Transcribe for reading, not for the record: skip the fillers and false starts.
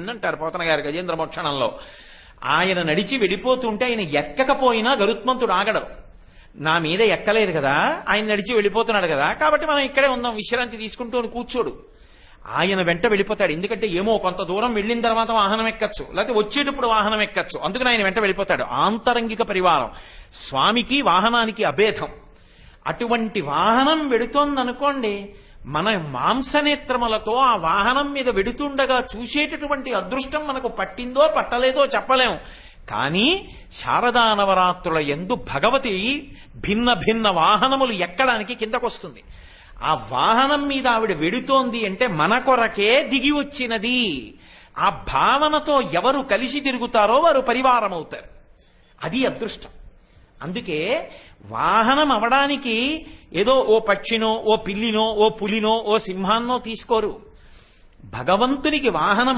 అంటారు పోతన గారు గజేంద్ర మోక్షణంలో. ఆయన నడిచి వెళ్ళిపోతుంటే ఆయన ఎక్కకపోయినా గరుత్మంతుడు ఆగడు. నా మీద ఎక్కలేదు కదా, ఆయన నడిచి వెళ్ళిపోతున్నాడు కదా, కాబట్టి మనం ఇక్కడే ఉందాం, విశ్రాంతి తీసుకుంటూ కూర్చోడు. ఆయన వెంట వెళ్ళిపోతాడు. ఎందుకంటే ఏమో కొంత దూరం వెళ్ళిన తర్వాత వాహనం ఎక్కచ్చు, లేకపోతే వచ్చేటప్పుడు వాహనం ఎక్కచ్చు, అందుకని ఆయన వెంట వెళ్ళిపోతాడు. ఆంతరంగిక పరివారం స్వామికి వాహనానికి అభేదం. అటువంటి వాహనం వెడుతోందనుకోండి, మన మాంసనేత్రములతో ఆ వాహనం మీద వెడుతుండగా చూసేటటువంటి అదృష్టం మనకు పట్టిందో పట్టలేదో చెప్పలేం. కానీ శారదా నవరాత్రుల యందు భగవతి భిన్న భిన్న వాహనములు ఎక్కడానికి కిందకొస్తుంది. ఆ వాహనం మీద ఆవిడ వెడుతోంది అంటే మన కొరకే దిగి వచ్చినది. ఆ భావనతో ఎవరు కలిసి తిరుగుతారో వారు పరివారం అవుతారు. అది అదృష్టం. అందుకే వాహనం అవడానికి ఏదో ఓ పక్షినో, ఓ పిల్లినో, ఓ పులినో, ఓ సింహాన్నో తీసుకోరు. భగవంతునికి వాహనం